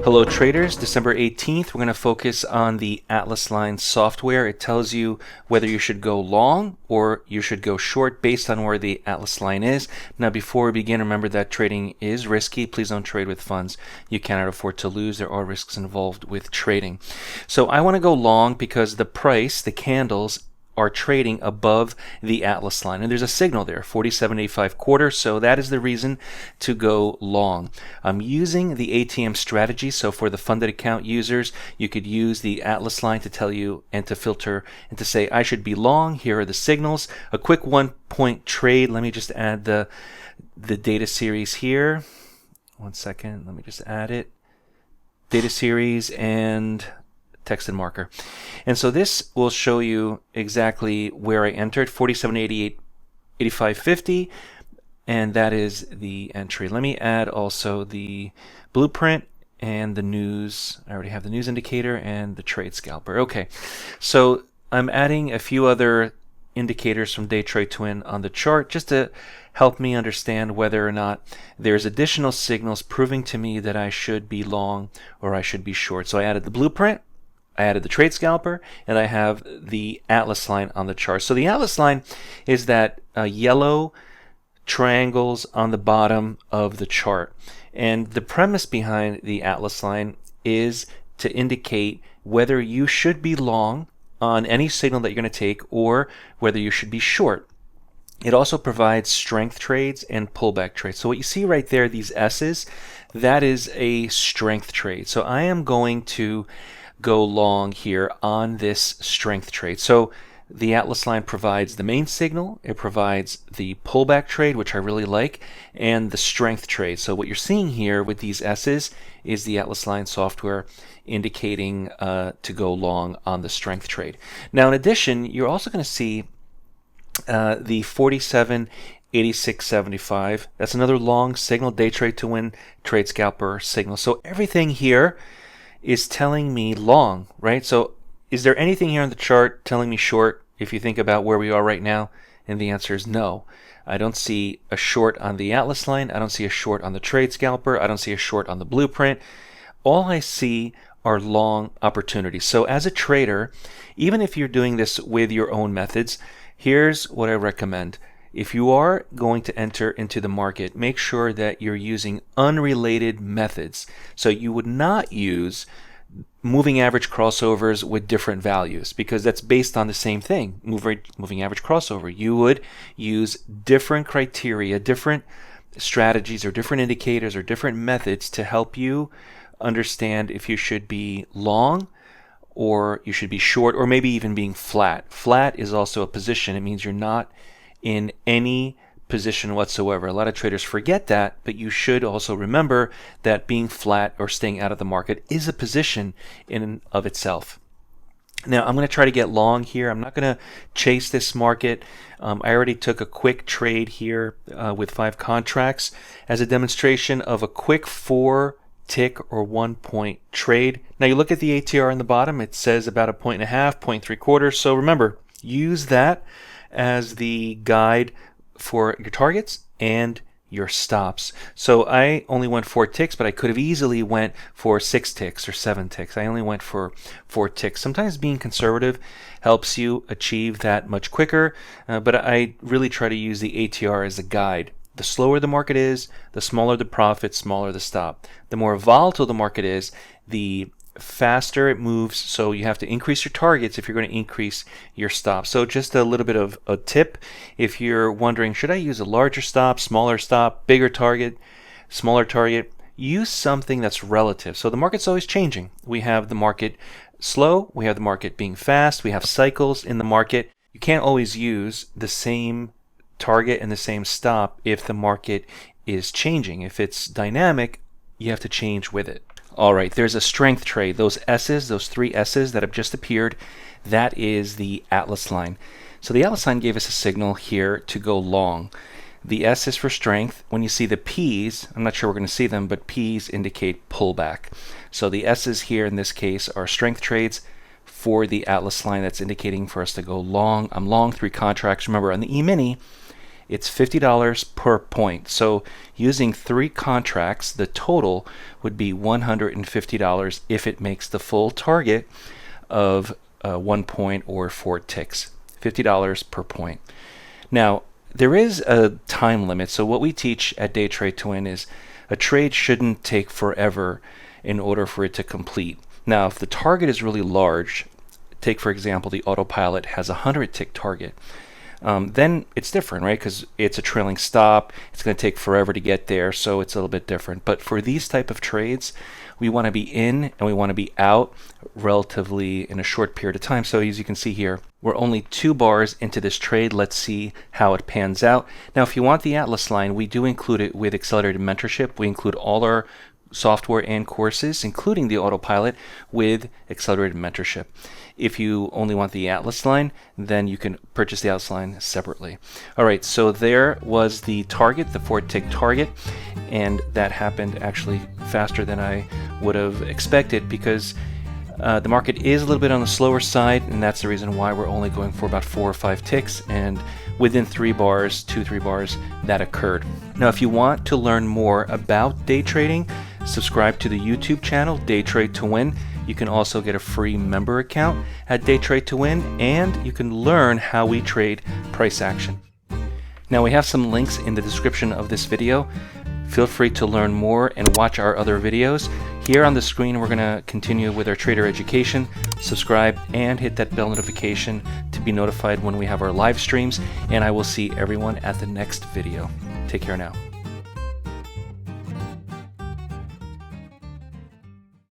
Hello traders, December 18th, we're going to focus on the Atlas line software. It tells you whether you should go long or you should go short based on where the Atlas line is. Now before we begin, remember that trading is risky. Please don't trade with funds you cannot afford to lose. There are risks involved with trading. So I want to go long because the price, the candles, are trading above the Atlas line, and there's a signal there, 47.85 quarter, so that is the reason to go long. I'm using the ATM strategy, so for the funded account users, you could use the Atlas line to tell you and to filter and to say I should be long. Here are the signals. A quick 1 point trade. Let me just add the data series here. 1 second, let me just add it. Data series and text and marker. And so this will show you exactly where I entered, 47.88, 85.50, and that is the entry. Let me add also the blueprint and the news. I already have the news indicator and the trade scalper. Okay, so I'm adding a few other indicators from DayTradeToWin on the chart just to help me understand whether or not there's additional signals proving to me that I should be long or I should be short. So I added the blueprint, I added the trade scalper, and I have the Atlas line on the chart. So the Atlas line is that yellow triangles on the bottom of the chart. And the premise behind the Atlas line is to indicate whether you should be long on any signal that you're going to take or whether you should be short. It also provides strength trades and pullback trades. So what you see right there, these S's, that is a strength trade. So I am going to go long here on this strength trade. So the Atlas line provides the main signal, it provides the pullback trade, which I really like, and the strength trade. So what you're seeing here with these S's is the Atlas line software indicating to go long on the strength trade. Now in addition, you're also going to see the 47.8675. That's another long signal, DayTradeToWin trade scalper signal. So everything here is telling me long, right? So is there anything here on the chart telling me short if you think about where we are right now? And the answer is no. I don't see a short on the Atlas line. I don't see a short on the trade scalper. I don't see a short on the blueprint. All I see are long opportunities. So as a trader, even if you're doing this with your own methods, here's what I recommend. If you are going to enter into the market, make sure that you're using unrelated methods. So you would not use moving average crossovers with different values because that's based on the same thing, moving average crossover. You would use different criteria, different strategies or different indicators or different methods to help you understand if you should be long or you should be short or maybe even being flat. Flat is also a position. It means you're not in any position whatsoever. A lot of traders forget that, but you should also remember that being flat or staying out of the market is a position in and of itself. Now I'm going to try to get long here. I'm not going to chase this market. I already took a quick trade here with 5 contracts as a demonstration of a quick 4 tick or 1 point trade. Now you look at the ATR on the bottom, it says about 1.5 points, 0.75. So remember, use that as the guide for your targets and your stops. So I only went 4 ticks, but I could have easily went for 6 ticks or 7 ticks. I only went for 4 ticks. Sometimes being conservative helps you achieve that much quicker, but I really try to use the ATR as a guide. The slower the market is, the smaller the profit, smaller the stop. The more volatile the market is, the faster it moves, so you have to increase your targets if you're going to increase your stop. So just a little bit of a tip, if you're wondering, should I use a larger stop, smaller stop, bigger target, smaller target, use something that's relative. So the market's always changing. We have the market slow, we have the market being fast, we have cycles in the market. You can't always use the same target and the same stop if the market is changing. If it's dynamic, you have to change with it. All right, there's a strength trade. Those S's, those 3 S's that have just appeared, that is the Atlas line. So the Atlas line gave us a signal here to go long. The S is for strength. When you see the P's, I'm not sure we're going to see them, but P's indicate pullback. So the S's here in this case are strength trades for the Atlas line. That's indicating for us to go long. I'm long 3 contracts. Remember, on the E-mini, it's $50 per point. So using 3 contracts, the total would be $150 if it makes the full target of 1 point or 4 ticks. $50 per point. Now, there is a time limit. So what we teach at DayTradeToWin is a trade shouldn't take forever in order for it to complete. Now, if the target is really large, take for example the Autopilot has a 100 tick target, then it's different, right? Because it's a trailing stop, it's going to take forever to get there, so it's a little bit different. But for these type of trades, we want to be in and we want to be out relatively in a short period of time. So as you can see here, we're only 2 bars into this trade. Let's see how it pans out. Now, if you want the Atlas line, we do include it with Accelerated Mentorship. We include all our software and courses, including the Autopilot, with Accelerated Mentorship. If you only want the Atlas line, then you can purchase the Atlas line separately. All right, so there was the target, the 4-tick target, and that happened actually faster than I would have expected, because the market is a little bit on the slower side, and that's the reason why we're only going for about 4 or 5 ticks, and within 3 bars, 2-3 bars, that occurred. Now, if you want to learn more about day trading, subscribe to the YouTube channel, DayTradeToWin. You can also get a free member account at DayTradeToWin, and you can learn how we trade price action. Now, we have some links in the description of this video. Feel free to learn more and watch our other videos. Here on the screen, we're going to continue with our trader education. Subscribe and hit that bell notification to be notified when we have our live streams, and I will see everyone at the next video. Take care now.